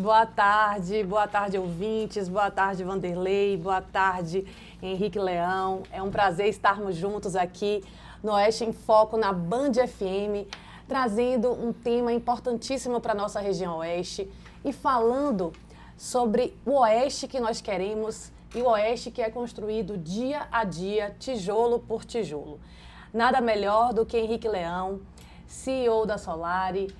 boa tarde, ouvintes, boa tarde, Vanderlei, boa tarde, Henrique Leão. É um prazer estarmos juntos aqui no Oeste em Foco, na Band FM, trazendo um tema importantíssimo para a nossa região Oeste e falando sobre o Oeste que nós queremos e o Oeste que é construído dia a dia, tijolo por tijolo. Nada melhor do que Henrique Leão, CEO da Solare,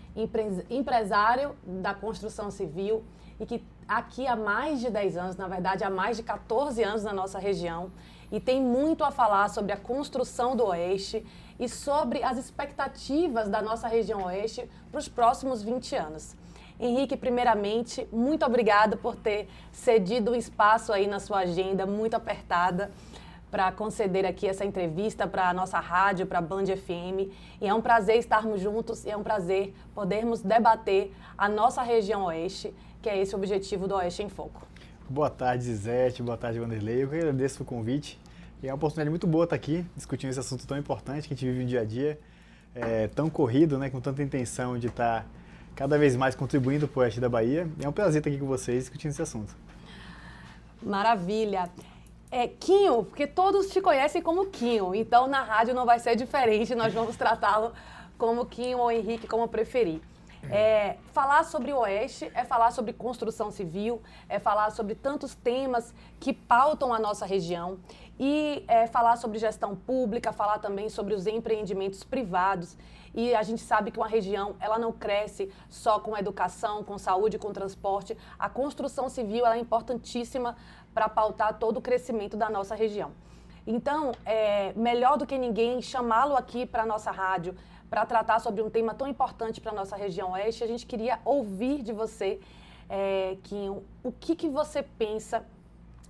empresário da construção civil e que aqui há mais de 10 anos, na verdade há mais de 14 anos na nossa região, e tem muito a falar sobre a construção do Oeste e sobre as expectativas da nossa região Oeste para os próximos 20 anos. Henrique, primeiramente, muito obrigada por ter cedido um espaço aí na sua agenda muito apertada para conceder aqui essa entrevista para a nossa rádio, para a Band FM. E é um prazer estarmos juntos e é um prazer podermos debater a nossa região Oeste, que é esse o objetivo do Oeste em Foco. Boa tarde, Zizete. Boa tarde, Vanderlei. Eu agradeço o convite. E é uma oportunidade muito boa estar aqui discutindo esse assunto tão importante que a gente vive no dia a dia, tão corrido, né, com tanta intenção de estar cada vez mais contribuindo para o Oeste da Bahia. E é um prazer estar aqui com vocês discutindo esse assunto. Maravilha. Quinho, porque todos te conhecem como Quinho, então na rádio não vai ser diferente, nós vamos tratá-lo como Quinho ou Henrique, como preferir. Falar sobre o Oeste é falar sobre construção civil, é falar sobre tantos temas que pautam a nossa região e falar sobre gestão pública, falar também sobre os empreendimentos privados. E a gente sabe que uma região, ela não cresce só com educação, com saúde, com transporte. A construção civil ela é importantíssima para pautar todo o crescimento da nossa região. Então, melhor do que ninguém chamá-lo aqui para a nossa rádio, para tratar sobre um tema tão importante para a nossa região Oeste. A gente queria ouvir de você, Quinho, o que você pensa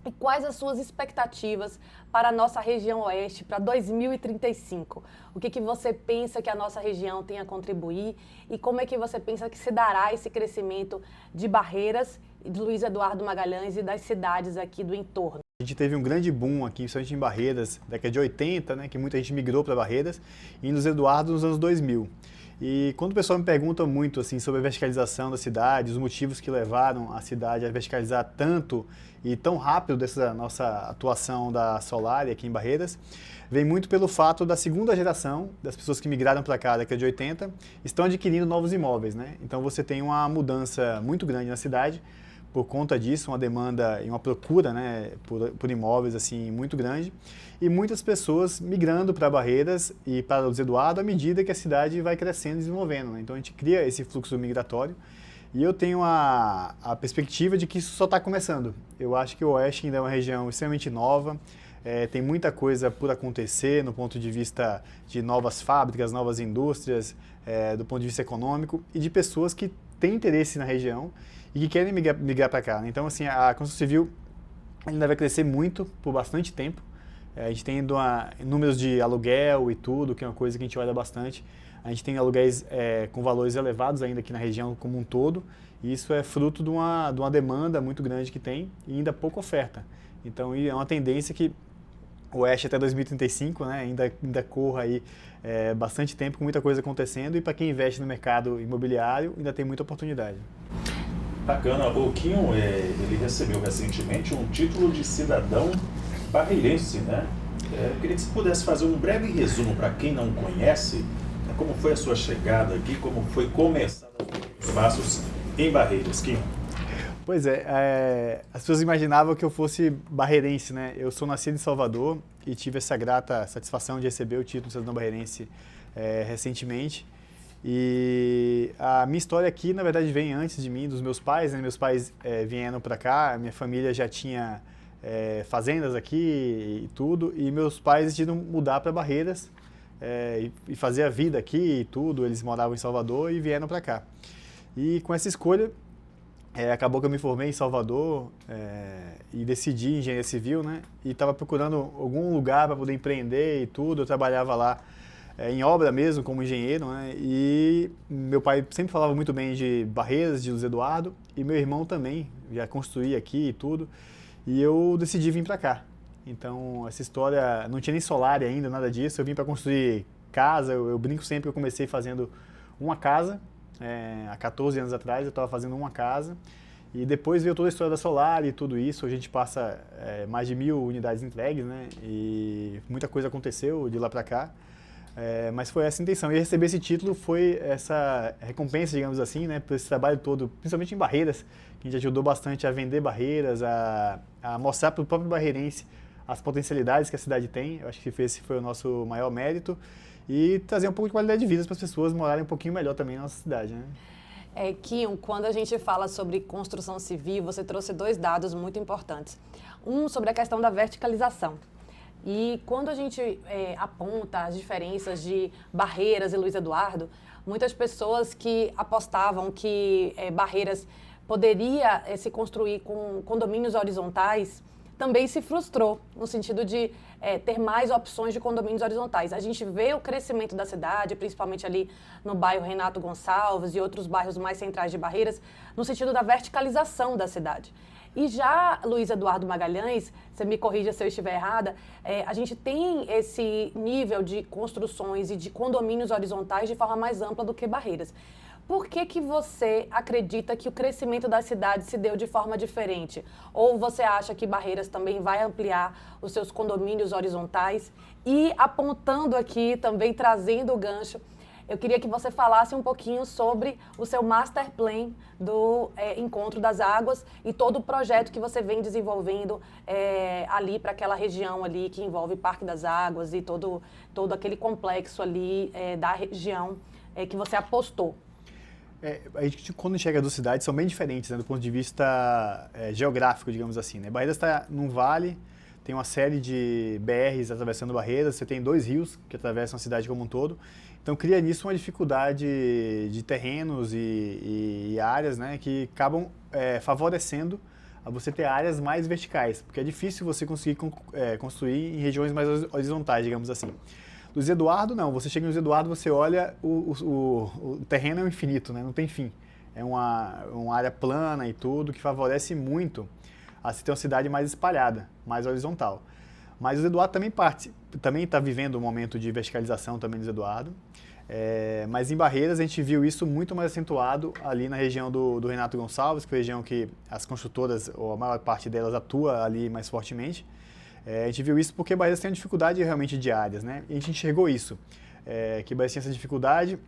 e quais as suas expectativas para a nossa região Oeste para 2035? O que você pensa que a nossa região tem a contribuir e como é que você pensa que se dará esse crescimento de Barreiras, de Luiz Eduardo Magalhães e das cidades aqui do entorno? A gente teve um grande boom aqui, principalmente em Barreiras, década de 80, né, que muita gente migrou para Barreiras, e em Luiz Eduardo nos anos 2000. E quando o pessoal me pergunta muito assim, sobre a verticalização da cidade, os motivos que levaram a cidade a verticalizar tanto e tão rápido dessa nossa atuação da Solare aqui em Barreiras, vem muito pelo fato da segunda geração das pessoas que migraram para cá na década de 80 estão adquirindo novos imóveis, né? Então você tem uma mudança muito grande na cidade por conta disso, uma demanda e uma procura, né, por imóveis assim, muito grande, e muitas pessoas migrando para Barreiras e para Luiz Eduardo à medida que a cidade vai crescendo e desenvolvendo, né? Então a gente cria esse fluxo migratório e eu tenho a perspectiva de que isso só está começando. Eu acho que o Oeste ainda é uma região extremamente nova, tem muita coisa por acontecer no ponto de vista de novas fábricas, novas indústrias, do ponto de vista econômico e de pessoas que têm interesse na região e que querem migrar para cá. Então, assim, a construção civil ainda vai crescer muito por bastante tempo. A gente tem números de aluguel e tudo, que é uma coisa que a gente olha bastante. A gente tem aluguéis com valores elevados ainda aqui na região como um todo, e isso é fruto de uma demanda muito grande que tem e ainda pouca oferta. Então, é uma tendência que o Oeste até 2035, né, ainda corra aí bastante tempo com muita coisa acontecendo, e para quem investe no mercado imobiliário ainda tem muita oportunidade. Bacana. O Quinho, ele recebeu recentemente um título de cidadão barreirense, né? Eu queria que você pudesse fazer um breve resumo para quem não conhece, como foi a sua chegada aqui, como foi começar os passos em Barreiras, Quinho. Pois as pessoas imaginavam que eu fosse barreirense, né? Eu sou nascido em Salvador e tive essa grata satisfação de receber o título de cidadão barreirense recentemente. E a minha história aqui, na verdade, vem antes de mim, dos meus pais, né? Meus pais vieram para cá, minha família já tinha fazendas aqui e tudo, e meus pais decidiram mudar para Barreiras e fazer a vida aqui e tudo. Eles moravam em Salvador e vieram para cá. E com essa escolha, acabou que eu me formei em Salvador e decidi engenharia civil, né? E estava procurando algum lugar para poder empreender e tudo. Eu trabalhava lá em obra mesmo, como engenheiro, né? E meu pai sempre falava muito bem de Barreiras, de Luiz Eduardo, e meu irmão também, já construía aqui e tudo, e eu decidi vir para cá. Então, essa história, não tinha nem Solare ainda, nada disso, eu vim para construir casa. Eu brinco sempre que eu comecei fazendo uma casa, há 14 anos atrás eu estava fazendo uma casa, E depois veio toda a história da Solar e tudo isso. A gente passa mais de 1.000 unidades entregues, né? E muita coisa aconteceu de lá para cá. Mas foi essa a intenção. E receber esse título foi essa recompensa, digamos assim, né? Por esse trabalho todo, principalmente em barreiras, que a gente ajudou bastante a vender barreiras, a mostrar para o próprio barreirense as potencialidades que a cidade tem. Eu acho que esse foi o nosso maior mérito. E trazer um pouco de qualidade de vida para as pessoas morarem um pouquinho melhor também na nossa cidade, né? Kion, quando a gente fala sobre construção civil, você trouxe 2 dados muito importantes. Um sobre a questão da verticalização. E quando a gente aponta as diferenças de Barreiras e Luiz Eduardo, muitas pessoas que apostavam que Barreiras poderia se construir com condomínios horizontais, também se frustrou, no sentido de ter mais opções de condomínios horizontais. A gente vê o crescimento da cidade, principalmente ali no bairro Renato Gonçalves e outros bairros mais centrais de Barreiras, no sentido da verticalização da cidade. E já Luiz Eduardo Magalhães, você me corrija se eu estiver errada, a gente tem esse nível de construções e de condomínios horizontais de forma mais ampla do que Barreiras. Por que você acredita que o crescimento da cidade se deu de forma diferente? Ou você acha que Barreiras também vai ampliar os seus condomínios horizontais? E apontando aqui, também trazendo o gancho, eu queria que você falasse um pouquinho sobre o seu master plan do Encontro das Águas e todo o projeto que você vem desenvolvendo ali para aquela região ali que envolve Parque das Águas e todo aquele complexo ali da região que você apostou. A gente, quando enxerga as 2 cidades, são bem diferentes, né, do ponto de vista geográfico, digamos assim, né? Barreiras está num vale, tem uma série de BRs atravessando Barreiras, você tem 2 rios que atravessam a cidade como um todo, então cria nisso uma dificuldade de terrenos e áreas, né, que acabam favorecendo a você ter áreas mais verticais, porque é difícil você conseguir construir em regiões mais horizontais, digamos assim. Luiz Eduardo, não. Você chega em Luiz Eduardo, você olha, o terreno é um infinito, né? Não tem fim. É uma área plana e tudo, que favorece muito a se ter uma cidade mais espalhada, mais horizontal. Mas Luiz Eduardo também está vivendo um momento de verticalização também, Luiz Eduardo. Mas em Barreiras a gente viu isso muito mais acentuado ali na região do Renato Gonçalves, que é a região que as construtoras, ou a maior parte delas, atua ali mais fortemente. A gente viu isso porque Barreiras tem uma dificuldade realmente de áreas, né? E a gente enxergou isso, que Barreiras tinha essa dificuldade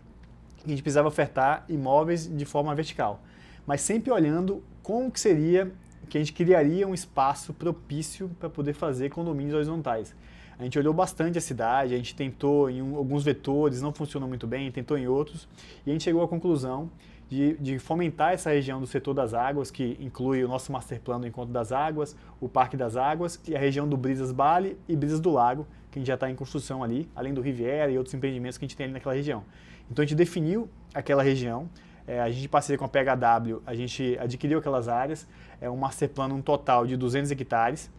e a gente precisava ofertar imóveis de forma vertical. Mas sempre olhando como que seria que a gente criaria um espaço propício para poder fazer condomínios horizontais. A gente olhou bastante a cidade, a gente tentou em alguns vetores, não funcionou muito bem, tentou em outros, e a gente chegou à conclusão de fomentar essa região do setor das águas, que inclui o nosso master plan do Encontro das Águas, o Parque das Águas e a região do Brisas Bale e Brisas do Lago, que a gente já está em construção ali, além do Riviera e outros empreendimentos que a gente tem ali naquela região. Então a gente definiu aquela região, a gente em parceria com a PHW, a gente adquiriu aquelas áreas, um master plan um total de 200 hectares,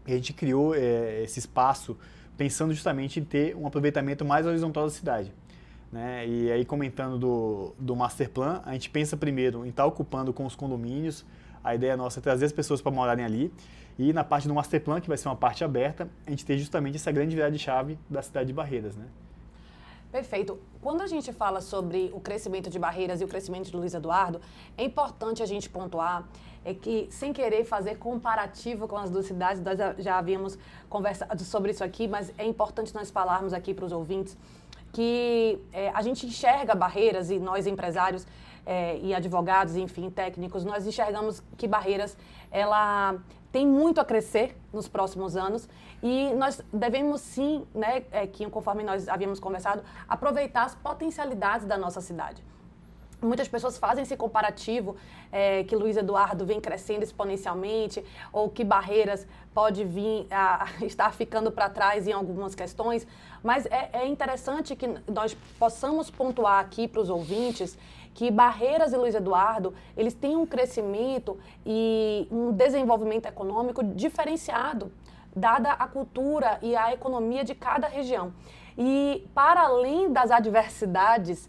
e a gente criou esse espaço pensando justamente em ter um aproveitamento mais horizontal da cidade. Né? E aí, comentando do master plan, a gente pensa primeiro em estar ocupando com os condomínios. A ideia nossa é trazer as pessoas para morarem ali. E na parte do master plan, que vai ser uma parte aberta, a gente tem justamente essa grande virada de chave da cidade de Barreiras. Né? Perfeito. Quando a gente fala sobre o crescimento de Barreiras e o crescimento de Luiz Eduardo, é importante a gente pontuar que, sem querer fazer comparativo com as 2 cidades, nós já havíamos conversado sobre isso aqui, mas é importante nós falarmos aqui para os ouvintes que a gente enxerga Barreiras, e nós empresários e advogados, enfim, técnicos, nós enxergamos que Barreiras ela tem muito a crescer nos próximos anos e nós devemos sim, né, que conforme nós havíamos conversado, aproveitar as potencialidades da nossa cidade. Muitas pessoas fazem esse comparativo que Luiz Eduardo vem crescendo exponencialmente ou que Barreiras pode vir a estar ficando para trás em algumas questões, mas é interessante que nós possamos pontuar aqui para os ouvintes que Barreiras e Luiz Eduardo, eles têm um crescimento e um desenvolvimento econômico diferenciado, dada a cultura e a economia de cada região. E para além das adversidades,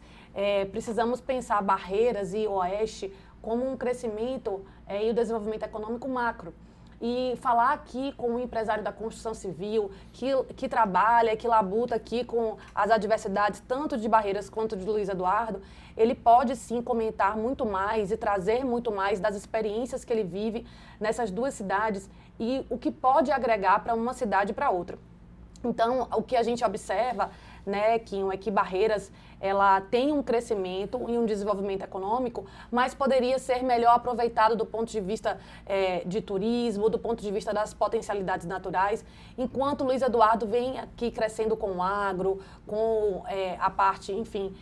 precisamos pensar Barreiras e Oeste como um crescimento e o desenvolvimento econômico macro. e falar aqui com um empresário da construção civil que trabalha, que labuta aqui com as adversidades, tanto de Barreiras quanto de Luiz Eduardo, ele pode sim comentar muito mais e trazer muito mais das experiências que ele vive nessas duas cidades e o que pode agregar para uma cidade e para outra. Então, o que a gente observa, né, Quinho, é que Barreiras ela tem um crescimento e um desenvolvimento econômico, mas poderia ser melhor aproveitado do ponto de vista de turismo, do ponto de vista das potencialidades naturais, enquanto Luiz Eduardo vem aqui crescendo com o agro, com a parte, enfim,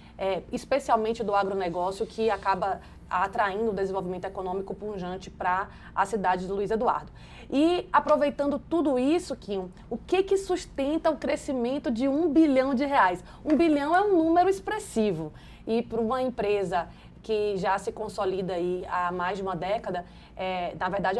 especialmente do agronegócio, que acaba atraindo o desenvolvimento econômico pujante para a cidade de Luiz Eduardo. E aproveitando tudo isso, Quinho, o que sustenta o crescimento de R$1 bilhão? R$1 bilhão é um número expressivo e para uma empresa que já se consolida aí há mais de uma década, na verdade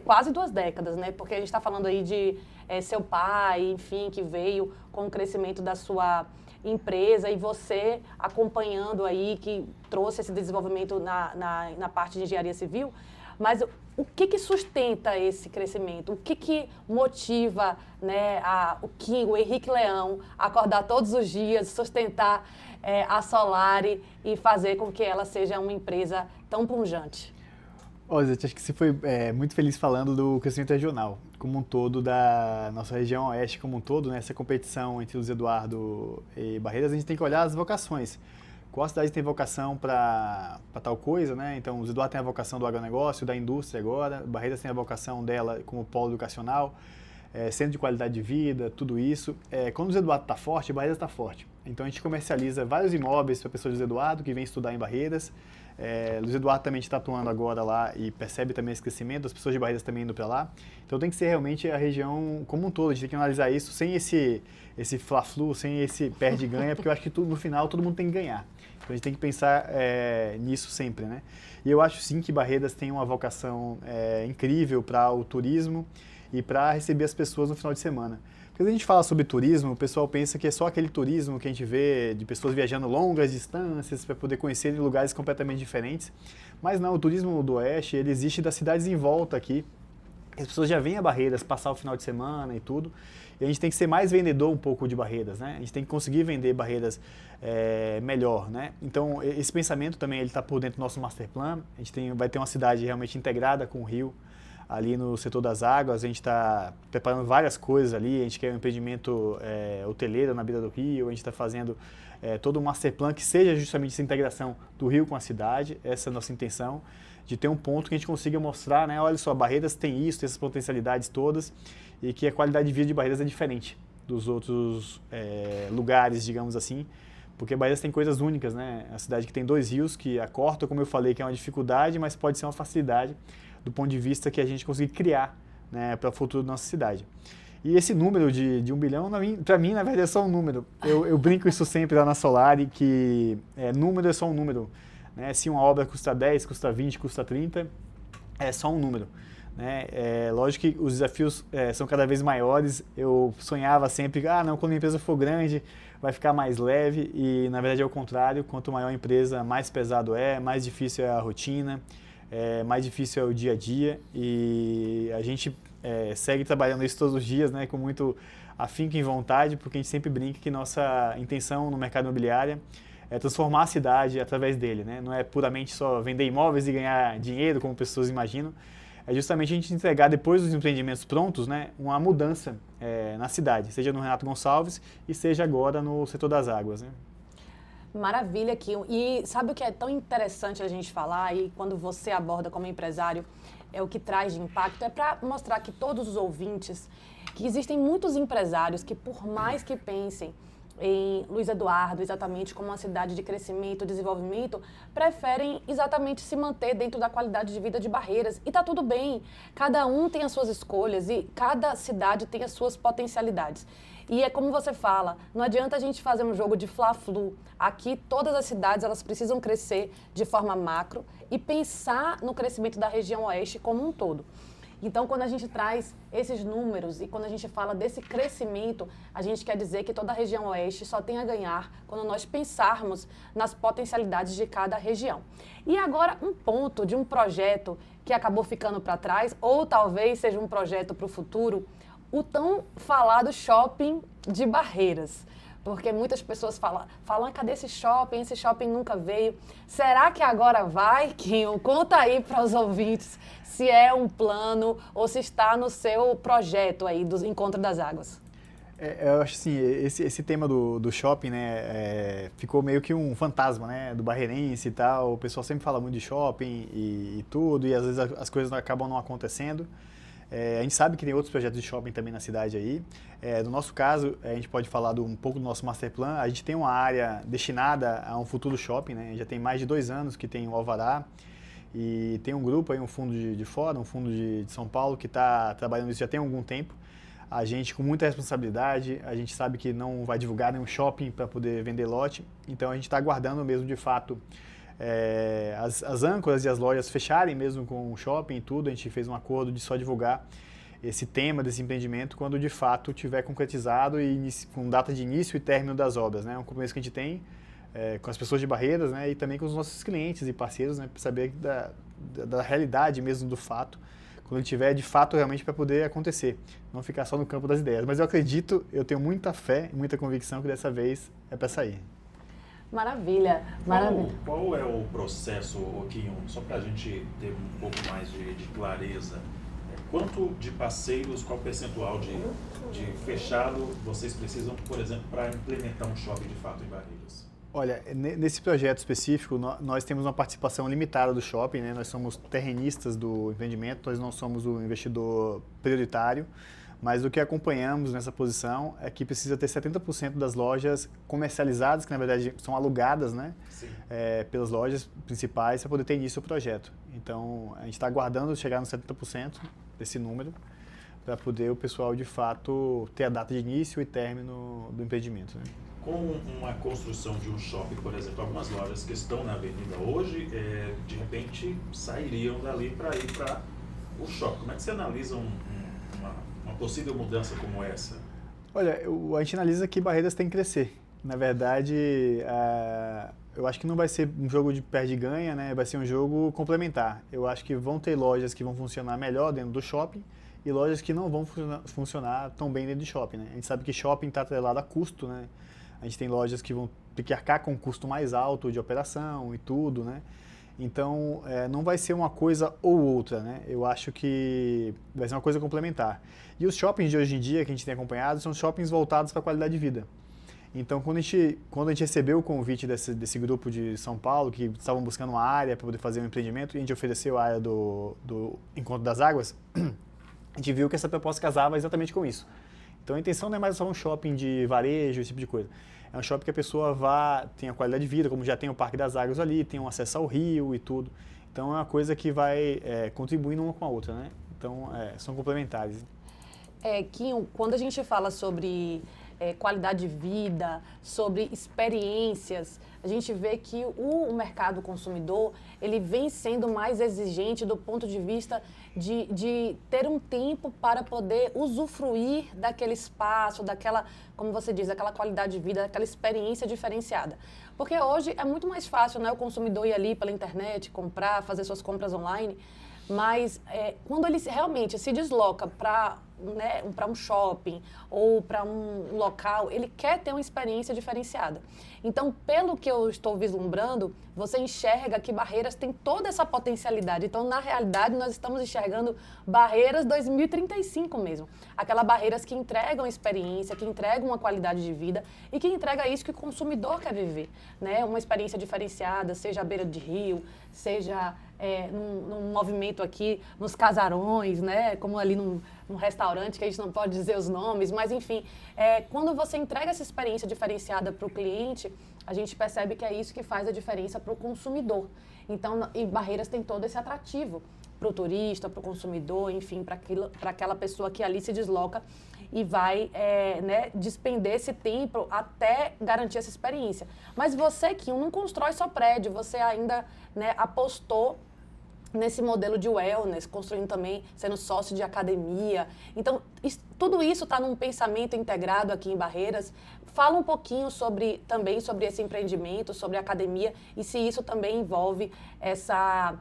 quase 2 décadas, né? Porque a gente está falando aí de seu pai, enfim, que veio com o crescimento da sua empresa e você acompanhando aí, que trouxe esse desenvolvimento na parte de engenharia civil, mas o que sustenta esse crescimento? O que motiva, né, o Henrique Leão a acordar todos os dias, sustentar a Solare e fazer com que ela seja uma empresa tão pujante? Zé, acho que você foi muito feliz falando do crescimento regional, como um todo, da nossa região oeste como um todo, né? Essa competição entre Luiz Eduardo e Barreiras, a gente tem que olhar as vocações. Qual cidade tem vocação para tal coisa, né? Então, Luiz Eduardo tem a vocação do agronegócio, da indústria agora, Barreiras tem a vocação dela como polo educacional, centro de qualidade de vida, tudo isso. Quando o Luiz Eduardo está forte, Barreiras está forte. Então, a gente comercializa vários imóveis para pessoas de Luiz Eduardo que vêm estudar em Barreiras. Luiz Eduardo também está atuando agora lá e percebe também esse crescimento, as pessoas de Barreiras também indo para lá. Então tem que ser realmente a região como um todo, a gente tem que analisar isso sem esse fla-flu, sem esse perde e ganha, porque eu acho que no final todo mundo tem que ganhar. Então a gente tem que pensar nisso sempre, né? E eu acho sim que Barreiras tem uma vocação incrível para o turismo e para receber as pessoas no final de semana. Porque quando a gente fala sobre turismo, o pessoal pensa que é só aquele turismo que a gente vê de pessoas viajando longas distâncias para poder conhecer lugares completamente diferentes. Mas não, o turismo do Oeste, ele existe das cidades em volta aqui. As pessoas já vêm a Barreiras passar o final de semana e tudo. E a gente tem que ser mais vendedor um pouco de Barreiras, né? A gente tem que conseguir vender Barreiras melhor, né? Então, esse pensamento também ele está por dentro do nosso master plan. A gente vai ter uma cidade realmente integrada com o Rio. Ali no setor das águas, a gente está preparando várias coisas ali, a gente quer um empreendimento hoteleiro na beira do rio, a gente está fazendo todo um master plan que seja justamente essa integração do rio com a cidade, essa é a nossa intenção, de ter um ponto que a gente consiga mostrar, né, olha só, Barreiras tem isso, tem essas potencialidades todas, e que a qualidade de vida de Barreiras é diferente dos outros lugares, digamos assim, porque Barreiras tem coisas únicas, né, a cidade que tem 2 rios, que a corta, como eu falei, que é uma dificuldade, mas pode ser uma facilidade, do ponto de vista que a gente conseguir criar, né, para o futuro da nossa cidade. E esse número de 1 bilhão, para mim, na verdade, é só um número. Eu brinco isso sempre lá na Solare, que número é só um número. Né? Se uma obra custa 10, custa 20, custa 30, é só um número. Né? Lógico que os desafios são cada vez maiores. Eu sonhava sempre, não, quando a empresa for grande, vai ficar mais leve. E, na verdade, é o contrário. Quanto maior a empresa, mais pesado mais difícil é a rotina. Mais difícil é o dia a dia e a gente segue trabalhando isso todos os dias, né, com muito afinco e vontade, porque a gente sempre brinca que nossa intenção no mercado imobiliário é transformar a cidade através dele, né? Não é puramente só vender imóveis e ganhar dinheiro, como pessoas imaginam, é justamente a gente entregar depois dos empreendimentos prontos, né, uma mudança na cidade, seja no Renato Gonçalves e seja agora no setor das águas, né? Maravilha, Quinho. E sabe o que é tão interessante a gente falar, e quando você aborda como empresário, o que traz de impacto, é para mostrar que todos os ouvintes, que existem muitos empresários que, por mais que pensem em Luiz Eduardo, exatamente como uma cidade de crescimento, desenvolvimento, preferem exatamente se manter dentro da qualidade de vida de Barreiras. E tá tudo bem, cada um tem as suas escolhas e cada cidade tem as suas potencialidades. E é como você fala, não adianta a gente fazer um jogo de fla-flu. Aqui, todas as cidades elas precisam crescer de forma macro e pensar no crescimento da região oeste como um todo. Então, quando a gente traz esses números e quando a gente fala desse crescimento, a gente quer dizer que toda a região oeste só tem a ganhar quando nós pensarmos nas potencialidades de cada região. E agora, um ponto de um projeto que acabou ficando para trás, ou talvez seja um projeto para o futuro, o tão falado shopping de Barreiras. Porque muitas pessoas falam, cadê esse shopping? Esse shopping nunca veio. Será que agora vai, Quinho? Conta aí para os ouvintes se é um plano ou se está no seu projeto aí do Encontro das Águas. Eu acho assim, esse tema do shopping, né, ficou meio que um fantasma, né, do barreirense e tal. O pessoal sempre fala muito de shopping e tudo, e às vezes as coisas acabam não acontecendo. A gente sabe que tem outros projetos de shopping também na cidade aí. No nosso caso, a gente pode falar um pouco do nosso master plan. A gente tem uma área destinada a um futuro shopping, né? Já tem mais de 2 anos que tem o Alvará. E tem um grupo aí, um fundo de fora, um fundo de São Paulo, que está trabalhando isso já tem algum tempo. A gente, com muita responsabilidade, a gente sabe que não vai divulgar nenhum shopping para poder vender lote. Então, a gente está aguardando mesmo, de fato, as âncoras e as lojas fecharem mesmo com o shopping e tudo. A gente fez um acordo de só divulgar esse tema desse empreendimento quando, de fato, tiver concretizado e com data de início e término das obras, né? Um compromisso que a gente tem com as pessoas de Barreiras, né? E também com os nossos clientes e parceiros, né? Para saber da realidade mesmo do fato, quando ele tiver de fato realmente para poder acontecer, não ficar só no campo das ideias. Mas eu acredito, eu tenho muita fé e muita convicção que dessa vez é para sair. Maravilha, maravilha. Qual é o processo, Quinho, só para a gente ter um pouco mais de clareza? Quanto de parceiros, qual percentual de fechado vocês precisam, por exemplo, para implementar um shopping de fato em Barreiras? Olha, nesse projeto específico, nós temos uma participação limitada do shopping, né? Nós somos terrenistas do empreendimento, nós não somos o investidor prioritário, mas o que acompanhamos nessa posição é que precisa ter 70% das lojas comercializadas, que na verdade são alugadas, né? Pelas lojas principais, para poder ter início ao projeto. Então, a gente está aguardando chegar nos 70% desse número, para poder o pessoal de fato ter a data de início e término do empreendimento, né? Com uma construção de um shopping, por exemplo, algumas lojas que estão na avenida hoje, de repente sairiam dali para ir para o shopping. Como é que você analisa uma possível mudança como essa? Olha, a gente analisa que Barreiras tem que crescer. Na verdade, eu acho que não vai ser um jogo de perde e ganha, né? Vai ser um jogo complementar. Eu acho que vão ter lojas que vão funcionar melhor dentro do shopping e lojas que não vão funcionar tão bem dentro do shopping, né? A gente sabe que shopping está atrelado a custo, né? A gente tem lojas que vão ter que arcar com um custo mais alto de operação e tudo, né? Então, não vai ser uma coisa ou outra, né? Eu acho que vai ser uma coisa complementar. E os shoppings de hoje em dia que a gente tem acompanhado são shoppings voltados para a qualidade de vida. Então, quando a gente recebeu o convite desse grupo de São Paulo, que estavam buscando uma área para poder fazer um empreendimento, e a gente ofereceu a área do Encontro das Águas, a gente viu que essa proposta casava exatamente com isso. Então, a intenção não é mais só um shopping de varejo, esse tipo de coisa. É um shopping que a pessoa tenha qualidade de vida, como já tem o Parque das Águas ali, tem um acesso ao rio e tudo. Então, é uma coisa que vai contribuindo uma com a outra, né? Então, são complementares. Quinho, quando a gente fala sobre qualidade de vida, sobre experiências, a gente vê que o mercado consumidor, ele vem sendo mais exigente do ponto de vista de ter um tempo para poder usufruir daquele espaço, daquela, como você diz, aquela qualidade de vida, daquela experiência diferenciada. Porque hoje é muito mais fácil, né, o consumidor ir ali pela internet, comprar, fazer suas compras online, mas quando ele realmente se desloca para um shopping ou para um local, ele quer ter uma experiência diferenciada. Então, pelo que eu estou vislumbrando, você enxerga que Barreiras tem toda essa potencialidade. Então, na realidade, nós estamos enxergando Barreiras 2035 mesmo. Aquelas Barreiras que entregam experiência, que entregam uma qualidade de vida e que entrega isso que o consumidor quer viver, né? Uma experiência diferenciada, seja à beira de rio, seja num movimento aqui nos casarões, né? Como ali num restaurante que a gente não pode dizer os nomes, mas enfim, quando você entrega essa experiência diferenciada para o cliente, a gente percebe que é isso que faz a diferença para o consumidor. Então, e Barreiras tem todo esse atrativo para o turista, para o consumidor, enfim, para aquela pessoa que ali se desloca e vai despender esse tempo até garantir essa experiência. Mas você, Kim, não constrói só prédio, você ainda apostou nesse modelo de wellness, construindo também, sendo sócio de academia. Então, tudo isso está num pensamento integrado aqui em Barreiras. Fala um pouquinho também sobre esse empreendimento, sobre a academia e se isso também envolve essa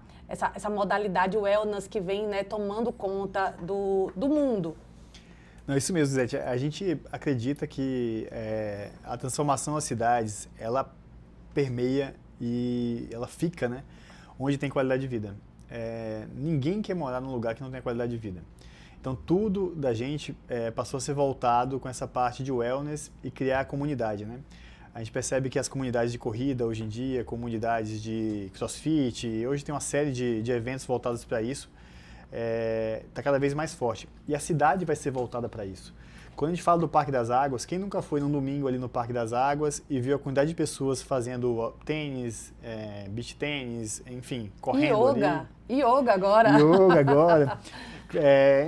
modalidade wellness que vem, né, tomando conta do mundo. Não, isso mesmo, Zete. A gente acredita que a transformação das cidades, ela permeia e ela fica, né, onde tem qualidade de vida. Ninguém quer morar num lugar que não tem qualidade de vida. Então, tudo da gente passou a ser voltado com essa parte de wellness e criar a comunidade, né? A gente percebe que as comunidades de corrida, hoje em dia, comunidades de crossfit, hoje tem uma série de eventos voltados para isso, está cada vez mais forte. E a cidade vai ser voltada para isso. Quando a gente fala do Parque das Águas, quem nunca foi num domingo ali no Parque das Águas e viu a quantidade de pessoas fazendo tênis, beach tênis, enfim, correndo ali. Yoga agora. Yoga agora.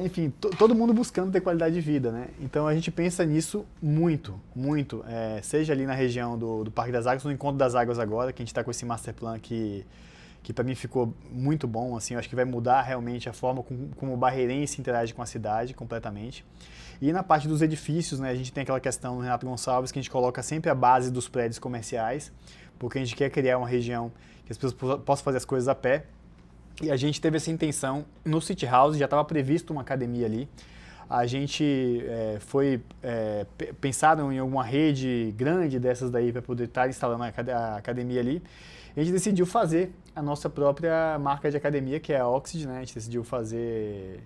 Enfim, todo mundo buscando ter qualidade de vida, né? Então a gente pensa nisso muito, muito. Seja ali na região do Parque das Águas, no Encontro das Águas agora, que a gente está com esse master plan que para mim ficou muito bom, assim, eu acho que vai mudar realmente a forma como o barreirense interage com a cidade completamente. E na parte dos edifícios, né, a gente tem aquela questão no Renato Gonçalves que a gente coloca sempre a base dos prédios comerciais, porque a gente quer criar uma região que as pessoas possam fazer as coisas a pé. E a gente teve essa intenção no City House, já estava previsto uma academia ali. A gente foi pensado em alguma rede grande dessas daí para poder estar instalando a academia ali. E a gente decidiu fazer a nossa própria marca de academia, que é a Oxygen, né? A gente decidiu fazer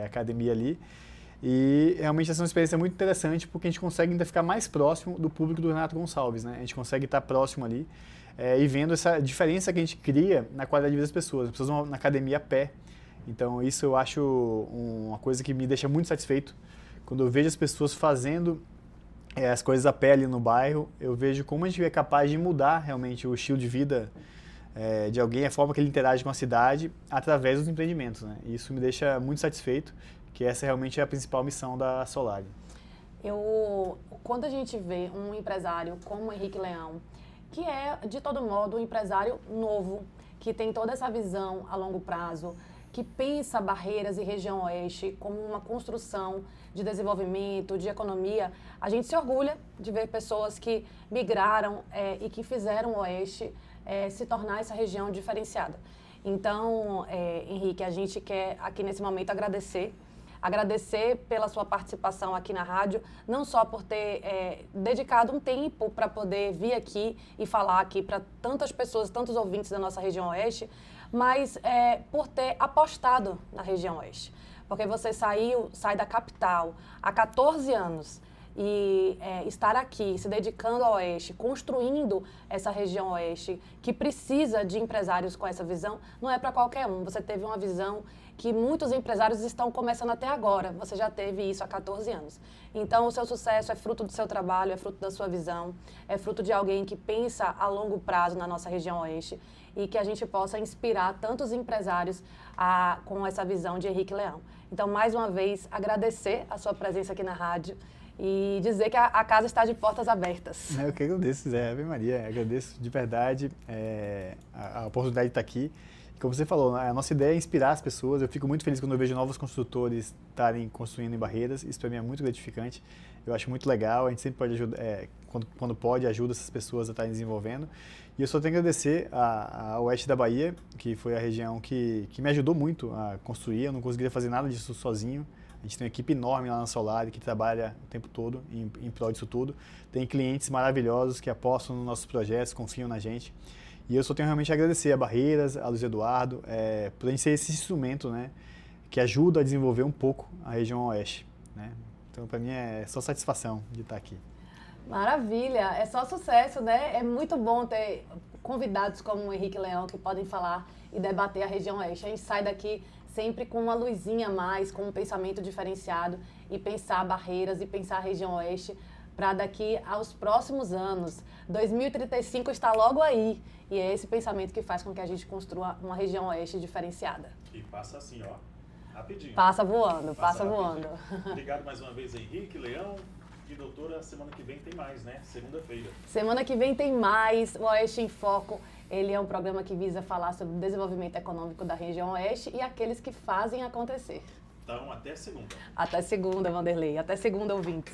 academia ali. E realmente essa é uma experiência muito interessante, porque a gente consegue ainda ficar mais próximo do público do Renato Gonçalves, né? A gente consegue estar próximo ali e vendo essa diferença que a gente cria na qualidade de vida das pessoas. As pessoas vão na academia a pé. Então isso eu acho uma coisa que me deixa muito satisfeito. Quando eu vejo as pessoas fazendo as coisas a pé ali no bairro, eu vejo como a gente é capaz de mudar realmente o estilo de vida de alguém, a forma que ele interage com a cidade através dos empreendimentos, né? E isso me deixa muito satisfeito, que essa realmente é a principal missão da Solari. Quando a gente vê um empresário como o Henrique Leão, que é, de todo modo, um empresário novo, que tem toda essa visão a longo prazo, que pensa Barreiras e região oeste como uma construção de desenvolvimento, de economia, a gente se orgulha de ver pessoas que migraram e que fizeram o oeste se tornar essa região diferenciada. Então, Henrique, a gente quer aqui nesse momento agradecer pela sua participação aqui na rádio, não só por ter dedicado um tempo para poder vir aqui e falar aqui para tantas pessoas, tantos ouvintes da nossa região oeste, mas por ter apostado na região oeste. Porque você sai da capital há 14 anos e estar aqui, se dedicando ao oeste, construindo essa região oeste, que precisa de empresários com essa visão, não é para qualquer um. Você teve uma visão que muitos empresários estão começando até agora. Você já teve isso há 14 anos. Então, o seu sucesso é fruto do seu trabalho, é fruto da sua visão, é fruto de alguém que pensa a longo prazo na nossa região oeste e que a gente possa inspirar tantos empresários com essa visão de Henrique Leão. Então, mais uma vez, agradecer a sua presença aqui na rádio e dizer que a casa está de portas abertas. Eu que agradeço, Zé, Ave Maria, agradeço de verdade a oportunidade de estar aqui. Como você falou, a nossa ideia é inspirar as pessoas. Eu fico muito feliz quando eu vejo novos construtores estarem construindo em Barreiras. Isso para mim é muito gratificante. Eu acho muito legal. A gente sempre pode ajudar, quando pode, ajuda essas pessoas a estarem desenvolvendo. E eu só tenho que agradecer a Oeste da Bahia, que foi a região que me ajudou muito a construir. Eu não conseguiria fazer nada disso sozinho. A gente tem uma equipe enorme lá na Solari que trabalha o tempo todo em prol disso tudo. Tem clientes maravilhosos que apostam nos nossos projetos, confiam na gente. E eu só tenho realmente a agradecer a Barreiras, a Luiz Eduardo, por a gente ser esse instrumento, né, que ajuda a desenvolver um pouco a região oeste, né? Então, para mim, é só satisfação de estar aqui. Maravilha, é só sucesso, né? É muito bom ter convidados como o Henrique Leão que podem falar e debater a região oeste. A gente sai daqui sempre com uma luzinha a mais, com um pensamento diferenciado e pensar Barreiras e pensar a região oeste para daqui aos próximos anos. 2035 está logo aí. E é esse pensamento que faz com que a gente construa uma região oeste diferenciada. E passa assim, ó, rapidinho. Passa voando, passa rapidinho. voando. Obrigado mais uma vez, Henrique Leão. E doutora, semana que vem tem mais, né? Segunda-feira. Semana que vem tem mais. O Oeste em Foco, ele é um programa que visa falar sobre o desenvolvimento econômico da região oeste e aqueles que fazem acontecer. Então, até segunda. Até segunda, Vanderlei. Até segunda, ouvintes.